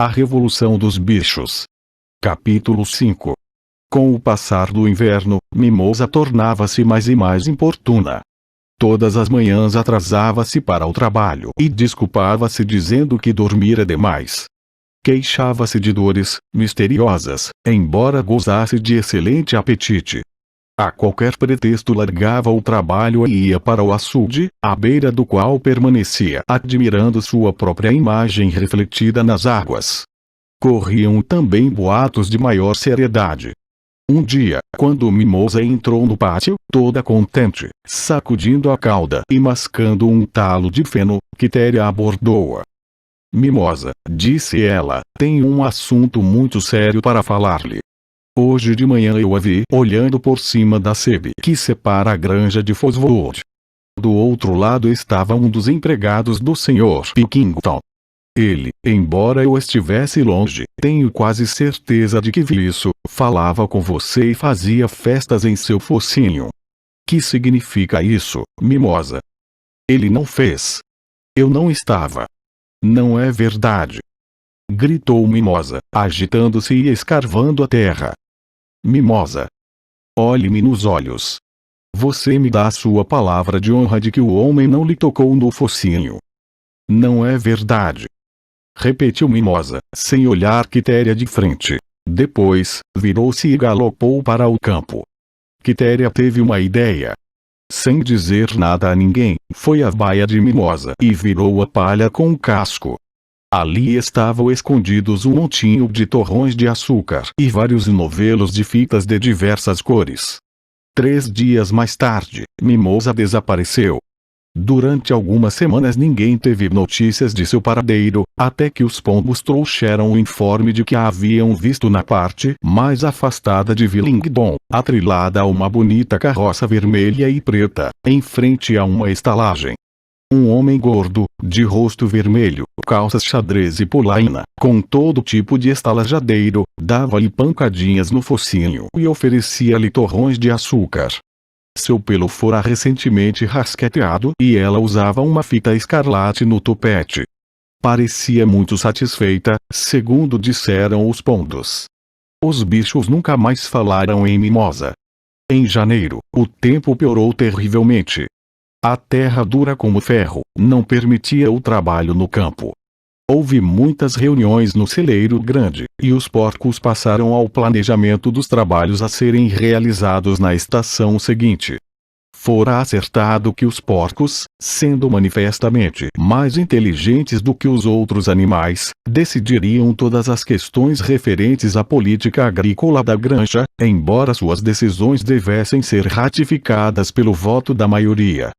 A Revolução dos Bichos. Capítulo 5. Com o passar do inverno, Mimosa tornava-se mais e mais importuna. Todas as manhãs atrasava-se para o trabalho e desculpava-se dizendo que dormira demais. Queixava-se de dores misteriosas, embora gozasse de excelente apetite. A qualquer pretexto largava o trabalho e ia para o açude, à beira do qual permanecia admirando sua própria imagem refletida nas águas. Corriam também boatos de maior seriedade. Um dia, quando Mimosa entrou no pátio, toda contente, sacudindo a cauda e mascando um talo de feno, Quitéria abordou-a. "Mimosa", disse ela, "tenho um assunto muito sério para falar-lhe. Hoje de manhã eu a vi olhando por cima da sebe que separa a granja de Foswood. Do outro lado estava um dos empregados do Sr. Pilkington. Ele, embora eu estivesse longe, tenho quase certeza de que vi isso, falava com você e fazia festas em seu focinho. Que significa isso, Mimosa?" "Ele não fez. Eu não estava." "Não é verdade?" gritou Mimosa, agitando-se e escarvando a terra. "Mimosa, olhe-me nos olhos. Você me dá a sua palavra de honra de que o homem não lhe tocou no focinho?" "Não é verdade?" repetiu Mimosa, sem olhar Quitéria de frente. Depois, virou-se e galopou para o campo. Quitéria teve uma ideia. Sem dizer nada a ninguém, foi à baia de Mimosa e virou a palha com o casco. Ali estavam escondidos um montinho de torrões de açúcar e vários novelos de fitas de diversas cores. 3 dias mais tarde, Mimosa desapareceu. Durante algumas semanas ninguém teve notícias de seu paradeiro, até que os pombos trouxeram o informe de que a haviam visto na parte mais afastada de Willingdon, atrelada a uma bonita carroça vermelha e preta, em frente a uma estalagem. Um homem gordo, de rosto vermelho, calças xadrez e polaina, com todo tipo de estalajadeiro, dava-lhe pancadinhas no focinho e oferecia-lhe torrões de açúcar. Seu pelo fora recentemente rasqueteado e ela usava uma fita escarlate no topete. Parecia muito satisfeita, segundo disseram os pombos. Os bichos nunca mais falaram em Mimosa. Em janeiro, o tempo piorou terrivelmente. A terra dura como ferro não permitia o trabalho no campo. Houve muitas reuniões no celeiro grande, e os porcos passaram ao planejamento dos trabalhos a serem realizados na estação seguinte. Fora acertado que os porcos, sendo manifestamente mais inteligentes do que os outros animais, decidiriam todas as questões referentes à política agrícola da granja, embora suas decisões devessem ser ratificadas pelo voto da maioria.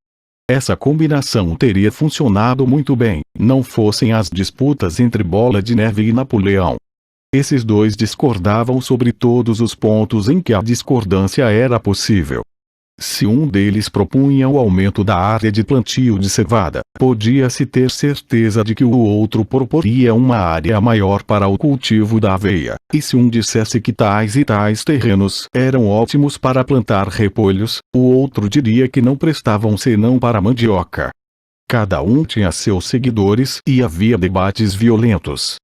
Essa combinação teria funcionado muito bem, não fossem as disputas entre Bola de Neve e Napoleão. Esses dois discordavam sobre todos os pontos em que a discordância era possível. Se um deles propunha o aumento da área de plantio de cevada, podia-se ter certeza de que o outro proporia uma área maior para o cultivo da aveia, e se um dissesse que tais e tais terrenos eram ótimos para plantar repolhos, o outro diria que não prestavam senão para mandioca. Cada um tinha seus seguidores e havia debates violentos.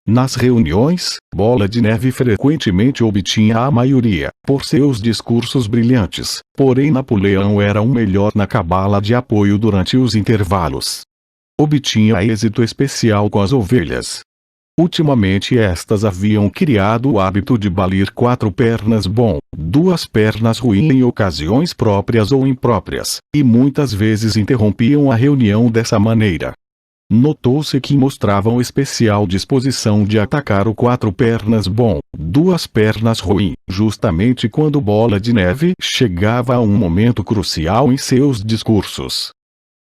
Nas reuniões, Bola de Neve frequentemente obtinha a maioria, por seus discursos brilhantes, porém Napoleão era o melhor na cabala de apoio durante os intervalos. Obtinha êxito especial com as ovelhas. Ultimamente estas haviam criado o hábito de balir 4 pernas bom, 2 pernas ruim em ocasiões próprias ou impróprias, e muitas vezes interrompiam a reunião dessa maneira. Notou-se que mostravam especial disposição de atacar o 4 pernas bom, 2 pernas ruim, justamente quando Bola de Neve chegava a um momento crucial em seus discursos.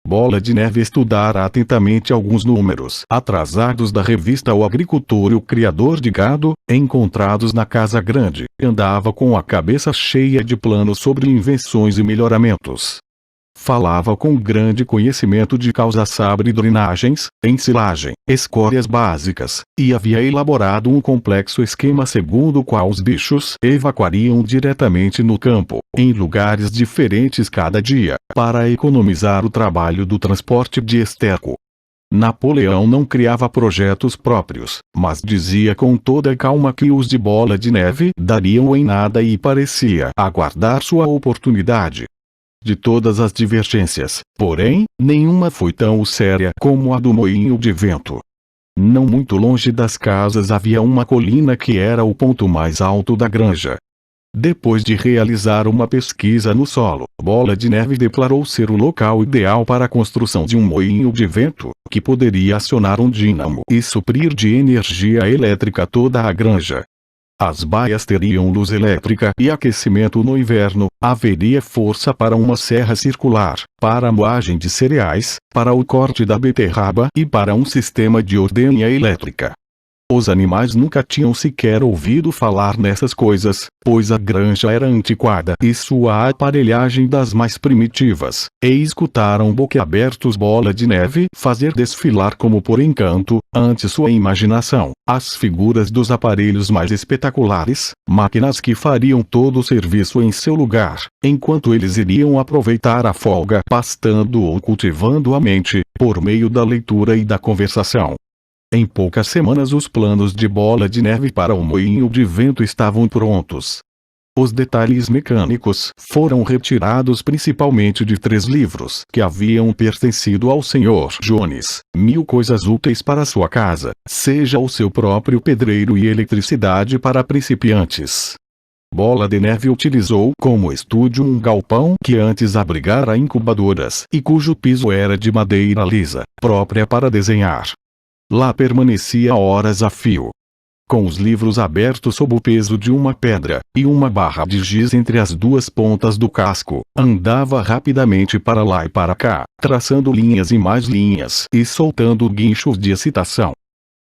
Bola de Neve estudara atentamente alguns números atrasados da revista O Agricultor e o Criador de Gado, encontrados na Casa Grande, e andava com a cabeça cheia de planos sobre invenções e melhoramentos. Falava com grande conhecimento de causa-sabre drenagens, ensilagem, escórias básicas, e havia elaborado um complexo esquema segundo o qual os bichos evacuariam diretamente no campo, em lugares diferentes cada dia, para economizar o trabalho do transporte de esterco. Napoleão não criava projetos próprios, mas dizia com toda calma que os de Bola de Neve dariam em nada e parecia aguardar sua oportunidade. De todas as divergências, porém, nenhuma foi tão séria como a do moinho de vento. Não muito longe das casas havia uma colina que era o ponto mais alto da granja. Depois de realizar uma pesquisa no solo, Bola de Neve declarou ser o local ideal para a construção de um moinho de vento, que poderia acionar um dínamo e suprir de energia elétrica toda a granja. As baias teriam luz elétrica e aquecimento no inverno, haveria força para uma serra circular, para a moagem de cereais, para o corte da beterraba e para um sistema de ordenha elétrica. Os animais nunca tinham sequer ouvido falar nessas coisas, pois a granja era antiquada e sua aparelhagem das mais primitivas, e escutaram boquiabertos Bola de Neve fazer desfilar como por encanto, ante sua imaginação, as figuras dos aparelhos mais espetaculares, máquinas que fariam todo o serviço em seu lugar, enquanto eles iriam aproveitar a folga pastando ou cultivando a mente, por meio da leitura e da conversação. Em poucas semanas os planos de Bola de Neve para o moinho de vento estavam prontos. Os detalhes mecânicos foram retirados principalmente de 3 livros que haviam pertencido ao Sr. Jones, 1000 coisas úteis para sua casa, seja o seu próprio pedreiro e eletricidade para principiantes. Bola de Neve utilizou como estúdio um galpão que antes abrigara incubadoras e cujo piso era de madeira lisa, própria para desenhar. Lá permanecia horas a fio. Com os livros abertos sob o peso de uma pedra, e uma barra de giz entre as 2 pontas do casco, andava rapidamente para lá e para cá, traçando linhas e mais linhas e soltando guinchos de excitação.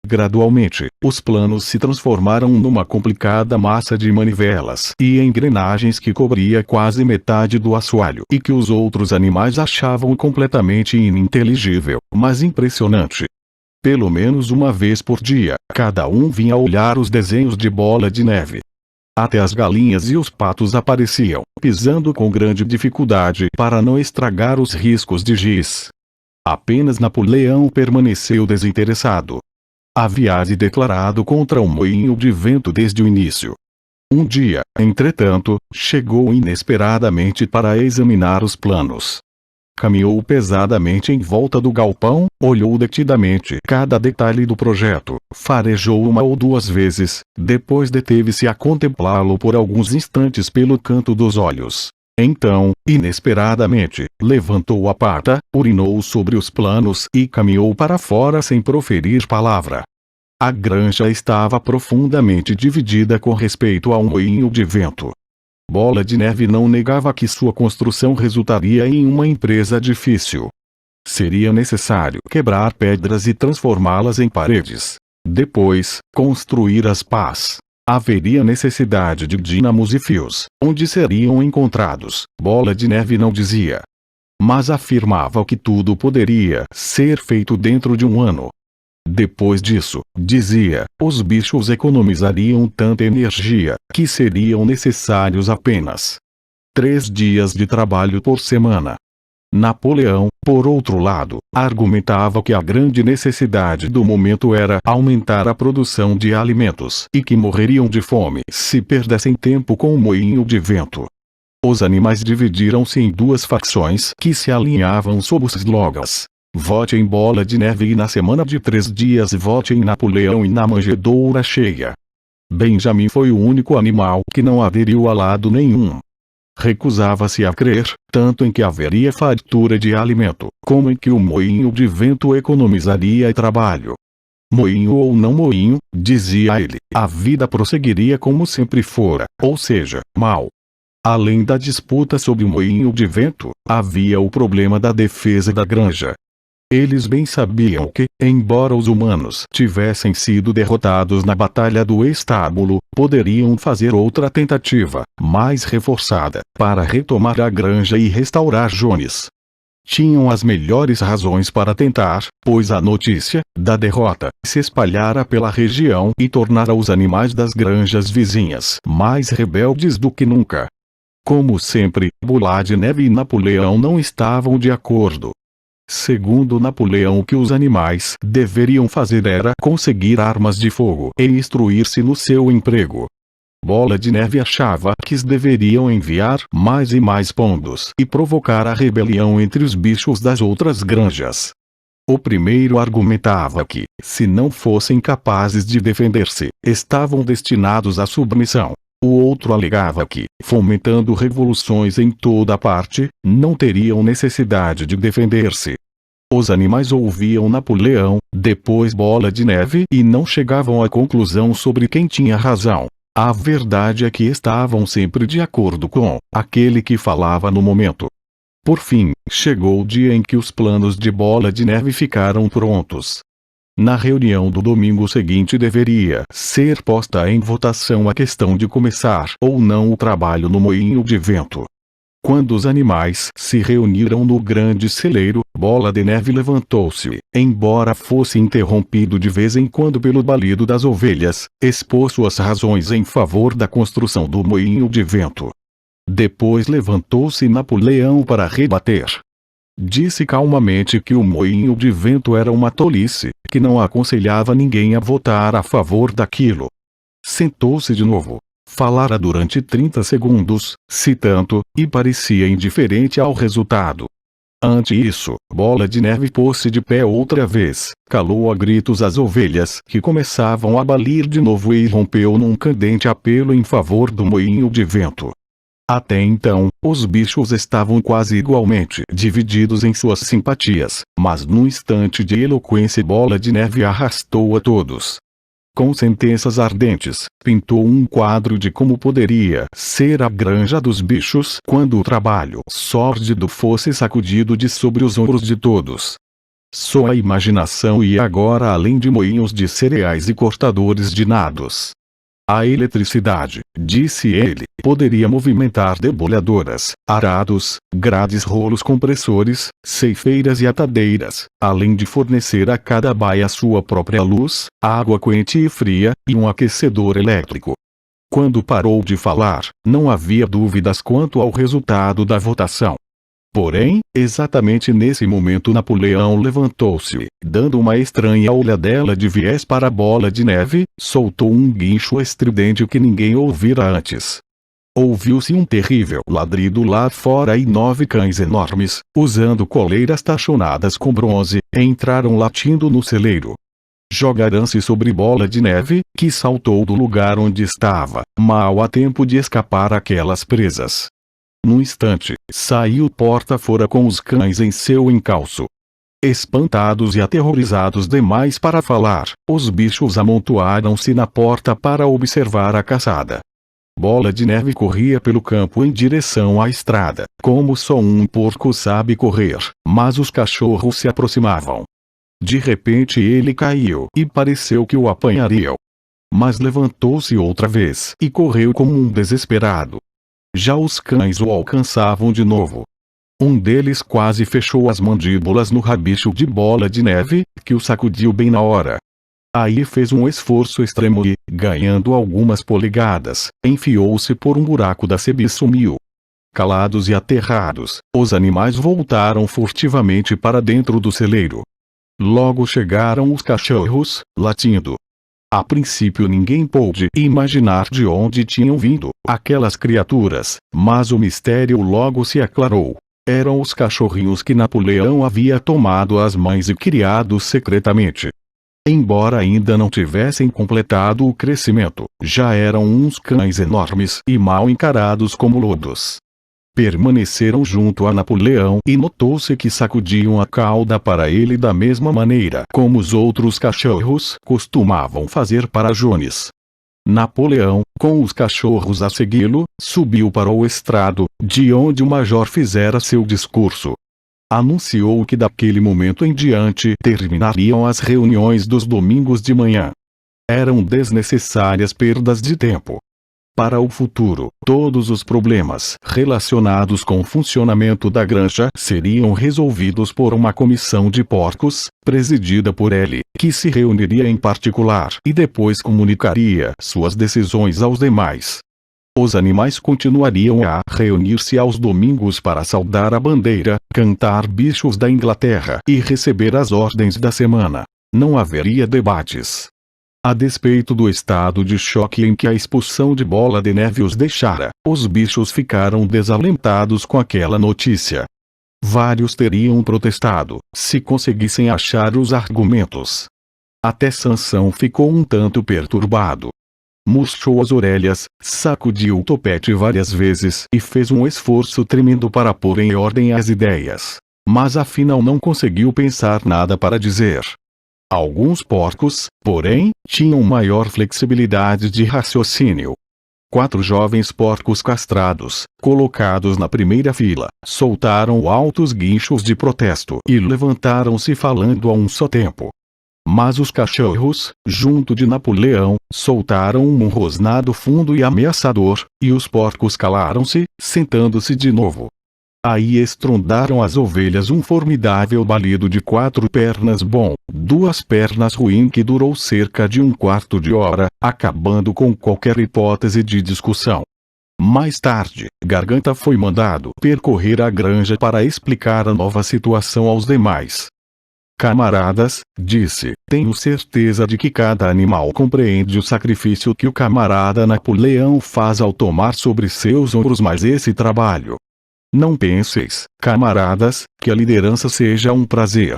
Gradualmente, os planos se transformaram numa complicada massa de manivelas e engrenagens que cobria quase metade do assoalho e que os outros animais achavam completamente ininteligível, mas impressionante. Pelo menos uma vez por dia, cada um vinha olhar os desenhos de Bola de Neve. Até as galinhas e os patos apareciam, pisando com grande dificuldade para não estragar os riscos de giz. Apenas Napoleão permaneceu desinteressado. Havia se declarado contra o moinho de vento desde o início. Um dia, entretanto, chegou inesperadamente para examinar os planos. Caminhou pesadamente em volta do galpão, olhou detidamente cada detalhe do projeto, farejou 1 ou 2 vezes, depois deteve-se a contemplá-lo por alguns instantes pelo canto dos olhos. Então, inesperadamente, levantou a pata, urinou sobre os planos e caminhou para fora sem proferir palavra. A granja estava profundamente dividida com respeito ao moinho de vento. Bola de Neve não negava que sua construção resultaria em uma empresa difícil. Seria necessário quebrar pedras e transformá-las em paredes. Depois, construir as pás. Haveria necessidade de dínamos e fios. Onde seriam encontrados? Bola de Neve não dizia. Mas afirmava que tudo poderia ser feito dentro de 1 ano. Depois disso, dizia, os bichos economizariam tanta energia, que seriam necessários apenas 3 dias de trabalho por semana. Napoleão, por outro lado, argumentava que a grande necessidade do momento era aumentar a produção de alimentos e que morreriam de fome se perdessem tempo com o moinho de vento. Os animais dividiram-se em 2 facções que se alinhavam sob os slogans: vote em Bola de Neve e na semana de 3 dias vote em Napoleão e na manjedoura cheia. Benjamin foi o único animal que não aderiu a lado nenhum. Recusava-se a crer, tanto em que haveria fartura de alimento, como em que o moinho de vento economizaria trabalho. Moinho ou não moinho, dizia ele, a vida prosseguiria como sempre fora, ou seja, mal. Além da disputa sobre o moinho de vento, havia o problema da defesa da granja. Eles bem sabiam que, embora os humanos tivessem sido derrotados na Batalha do Estábulo, poderiam fazer outra tentativa, mais reforçada, para retomar a granja e restaurar Jones. Tinham as melhores razões para tentar, pois a notícia da derrota se espalhara pela região e tornara os animais das granjas vizinhas mais rebeldes do que nunca. Como sempre, Bola de Neve e Napoleão não estavam de acordo. Segundo Napoleão, o que os animais deveriam fazer era conseguir armas de fogo e instruir-se no seu emprego. Bola de Neve achava que deveriam enviar mais e mais pombos e provocar a rebelião entre os bichos das outras granjas. O primeiro argumentava que, se não fossem capazes de defender-se, estavam destinados à submissão. O outro alegava que, fomentando revoluções em toda parte, não teriam necessidade de defender-se. Os animais ouviam Napoleão, depois Bola de Neve, e não chegavam à conclusão sobre quem tinha razão. A verdade é que estavam sempre de acordo com aquele que falava no momento. Por fim, chegou o dia em que os planos de Bola de Neve ficaram prontos. Na reunião do domingo seguinte deveria ser posta em votação a questão de começar ou não o trabalho no moinho de vento. Quando os animais se reuniram no grande celeiro, Bola de Neve levantou-se, embora fosse interrompido de vez em quando pelo balido das ovelhas, expôs suas razões em favor da construção do moinho de vento. Depois levantou-se Napoleão para rebater. Disse calmamente que o moinho de vento era uma tolice, que não aconselhava ninguém a votar a favor daquilo. Sentou-se de novo. Falara durante 30 segundos, citando, e parecia indiferente ao resultado. Ante isso, Bola de Neve pôs-se de pé outra vez, calou a gritos as ovelhas, que começavam a balir de novo, e rompeu num candente apelo em favor do moinho de vento. Até então, os bichos estavam quase igualmente divididos em suas simpatias, mas num instante de eloquência Bola de Neve arrastou a todos. Com sentenças ardentes, pintou um quadro de como poderia ser a granja dos bichos quando o trabalho sórdido fosse sacudido de sobre os ombros de todos. Sua imaginação ia agora além de moinhos de cereais e cortadores de nados. A eletricidade, disse ele, poderia movimentar debulhadoras, arados, grades, rolos compressores, ceifeiras e atadeiras, além de fornecer a cada baia sua própria luz, água quente e fria, e um aquecedor elétrico. Quando parou de falar, não havia dúvidas quanto ao resultado da votação. Porém, exatamente nesse momento Napoleão levantou-se, dando uma estranha olhadela de viés para a Bola de Neve, soltou um guincho estridente que ninguém ouvira antes. Ouviu-se um terrível ladrido lá fora e 9 cães enormes, usando coleiras tachonadas com bronze, entraram latindo no celeiro. Jogaram-se sobre Bola de Neve, que saltou do lugar onde estava, mal a tempo de escapar àquelas presas. Num instante, saiu porta fora com os cães em seu encalço. Espantados e aterrorizados demais para falar, os bichos amontoaram-se na porta para observar a caçada. Bola de Neve corria pelo campo em direção à estrada, como só um porco sabe correr, mas os cachorros se aproximavam. De repente ele caiu e pareceu que o apanhariam. Mas levantou-se outra vez e correu como um desesperado. Já os cães o alcançavam de novo. Um deles quase fechou as mandíbulas no rabicho de Bola de Neve, que o sacudiu bem na hora. Aí fez um esforço extremo e, ganhando algumas polegadas, enfiou-se por um buraco da sebe e sumiu. Calados e aterrados, os animais voltaram furtivamente para dentro do celeiro. Logo chegaram os cachorros, latindo. A princípio ninguém pôde imaginar de onde tinham vindo aquelas criaturas, mas o mistério logo se aclarou. Eram os cachorrinhos que Napoleão havia tomado às mães e criado secretamente. Embora ainda não tivessem completado o crescimento, já eram uns cães enormes e mal encarados como lodos. Permaneceram junto a Napoleão e notou-se que sacudiam a cauda para ele da mesma maneira como os outros cachorros costumavam fazer para Jones. Napoleão, com os cachorros a segui-lo, subiu para o estrado, de onde o major fizera seu discurso. Anunciou que daquele momento em diante terminariam as reuniões dos domingos de manhã. Eram desnecessárias perdas de tempo. Para o futuro, todos os problemas relacionados com o funcionamento da granja seriam resolvidos por uma comissão de porcos, presidida por ele, que se reuniria em particular e depois comunicaria suas decisões aos demais. Os animais continuariam a reunir-se aos domingos para saudar a bandeira, cantar bichos da Inglaterra e receber as ordens da semana. Não haveria debates. A despeito do estado de choque em que a expulsão de Bola de Neve os deixara, os bichos ficaram desalentados com aquela notícia. Vários teriam protestado, se conseguissem achar os argumentos. Até Sansão ficou um tanto perturbado. Murchou as orelhas, sacudiu o topete várias vezes e fez um esforço tremendo para pôr em ordem as ideias. Mas afinal não conseguiu pensar nada para dizer. Alguns porcos, porém, tinham maior flexibilidade de raciocínio. 4 jovens porcos castrados, colocados na primeira fila, soltaram altos guinchos de protesto e levantaram-se falando a um só tempo. Mas os cachorros, junto de Napoleão, soltaram um rosnado fundo e ameaçador, e os porcos calaram-se, sentando-se de novo. Aí estrondaram as ovelhas um formidável balido de 4 pernas bom, 2 pernas ruim que durou cerca de um quarto de hora, acabando com qualquer hipótese de discussão. Mais tarde, Garganta foi mandado percorrer a granja para explicar a nova situação aos demais. Camaradas, disse, tenho certeza de que cada animal compreende o sacrifício que o camarada Napoleão faz ao tomar sobre seus ombros mais esse trabalho. Não penseis, camaradas, que a liderança seja um prazer.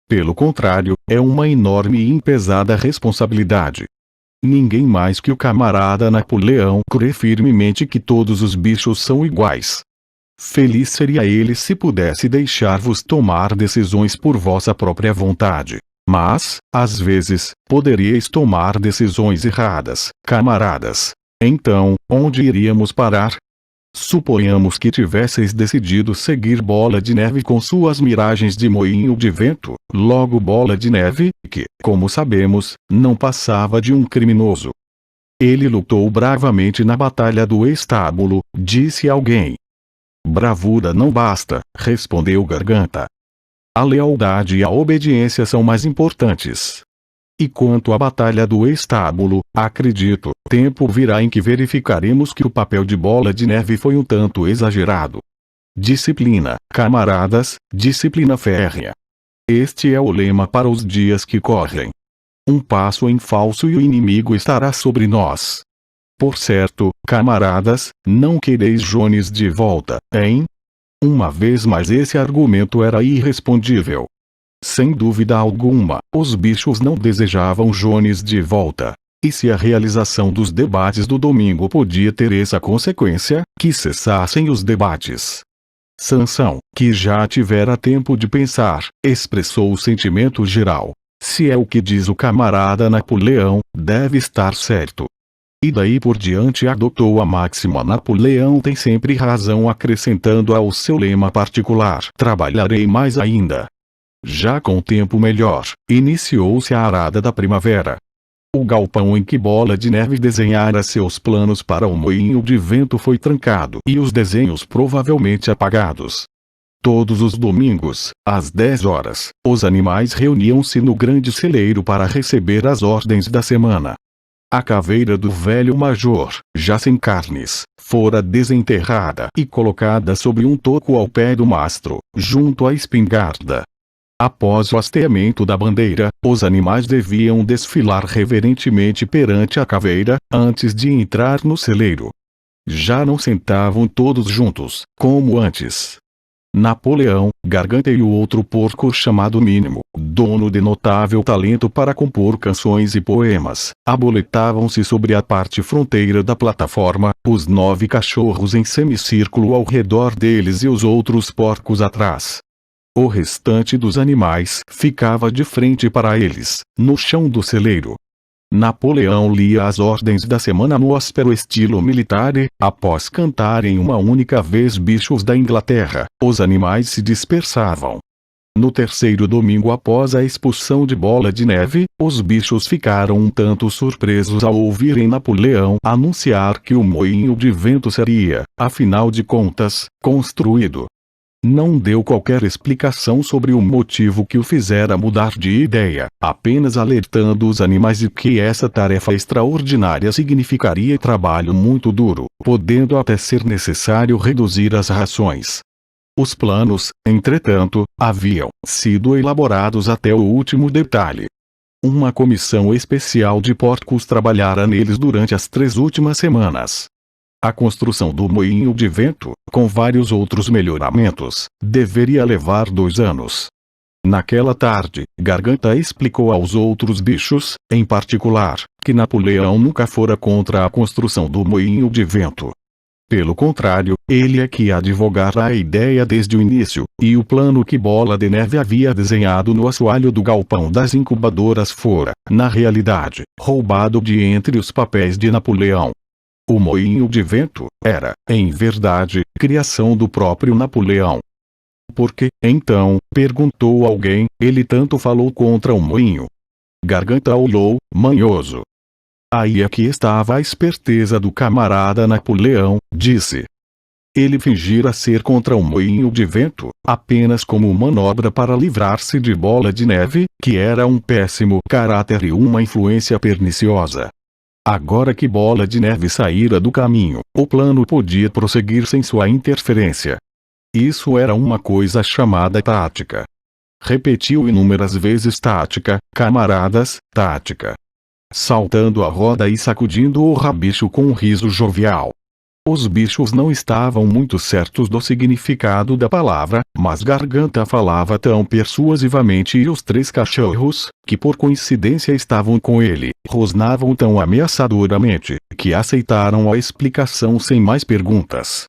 Pelo contrário, é uma enorme e pesada responsabilidade. Ninguém mais que o camarada Napoleão crê firmemente que todos os bichos são iguais. Feliz seria ele se pudesse deixar-vos tomar decisões por vossa própria vontade. Mas, às vezes, poderíeis tomar decisões erradas, camaradas. Então, onde iríamos parar? Suponhamos que tivesseis decidido seguir Bola de Neve com suas miragens de moinho de vento, logo Bola de Neve, que, como sabemos, não passava de um criminoso. Ele lutou bravamente na batalha do estábulo, disse alguém. Bravura não basta, respondeu Garganta. A lealdade e a obediência são mais importantes. E quanto à batalha do estábulo, acredito, tempo virá em que verificaremos que o papel de Bola de Neve foi um tanto exagerado. Disciplina, camaradas, disciplina férrea. Este é o lema para os dias que correm. Um passo em falso e o inimigo estará sobre nós. Por certo, camaradas, não quereis Jones de volta, hein? Uma vez mais esse argumento era irrespondível. Sem dúvida alguma, os bichos não desejavam Jones de volta. E se a realização dos debates do domingo podia ter essa consequência, que cessassem os debates. Sansão, que já tivera tempo de pensar, expressou o sentimento geral. Se é o que diz o camarada Napoleão, deve estar certo. E daí por diante adotou a máxima Napoleão tem sempre razão, acrescentando ao seu lema particular: trabalharei mais ainda. Já com tempo melhor, iniciou-se a arada da primavera. O galpão em que Bola de Neve desenhara seus planos para o moinho de vento foi trancado e os desenhos provavelmente apagados. Todos os domingos, às 10 horas, os animais reuniam-se no grande celeiro para receber as ordens da semana. A caveira do velho major, já sem carnes, fora desenterrada e colocada sobre um toco ao pé do mastro, junto à espingarda. Após o hasteamento da bandeira, os animais deviam desfilar reverentemente perante a caveira, antes de entrar no celeiro. Já não sentavam todos juntos, como antes. Napoleão, Garganta e o outro porco chamado Mínimo, dono de notável talento para compor canções e poemas, aboletavam-se sobre a parte fronteira da plataforma, os 9 cachorros em semicírculo ao redor deles e os outros porcos atrás. O restante dos animais ficava de frente para eles, no chão do celeiro. Napoleão lia as ordens da semana no áspero estilo militar e, após cantarem uma única vez bichos da Inglaterra, os animais se dispersavam. No terceiro domingo após a expulsão de Bola de Neve, os bichos ficaram um tanto surpresos ao ouvirem Napoleão anunciar que o moinho de vento seria, afinal de contas, construído. Não deu qualquer explicação sobre o motivo que o fizera mudar de ideia, apenas alertando os animais de que essa tarefa extraordinária significaria trabalho muito duro, podendo até ser necessário reduzir as rações. Os planos, entretanto, haviam sido elaborados até o último detalhe. Uma comissão especial de porcos trabalhara neles durante as 3 últimas semanas. A construção do moinho de vento, com vários outros melhoramentos, deveria levar 2 anos. Naquela tarde, Garganta explicou aos outros bichos, em particular, que Napoleão nunca fora contra a construção do moinho de vento. Pelo contrário, ele é que advogara a ideia desde o início, e o plano que Bola de Neve havia desenhado no assoalho do galpão das incubadoras fora, na realidade, roubado de entre os papéis de Napoleão. O moinho de vento era, em verdade, criação do próprio Napoleão. Por que, então, perguntou alguém, ele tanto falou contra o moinho? Garganta olhou, manhoso. Aí é que estava a esperteza do camarada Napoleão, disse. Ele fingira ser contra o moinho de vento, apenas como manobra para livrar-se de Bola de Neve, que era um péssimo caráter e uma influência perniciosa. Agora que Bola de Neve saíra do caminho, o plano podia prosseguir sem sua interferência. Isso era uma coisa chamada tática. Repetiu inúmeras vezes tática, camaradas, tática. Saltando a roda e sacudindo o rabicho com um riso jovial. Os bichos não estavam muito certos do significado da palavra, mas Garganta falava tão persuasivamente e os 3 cachorros, que por coincidência estavam com ele, rosnavam tão ameaçadoramente, que aceitaram a explicação sem mais perguntas.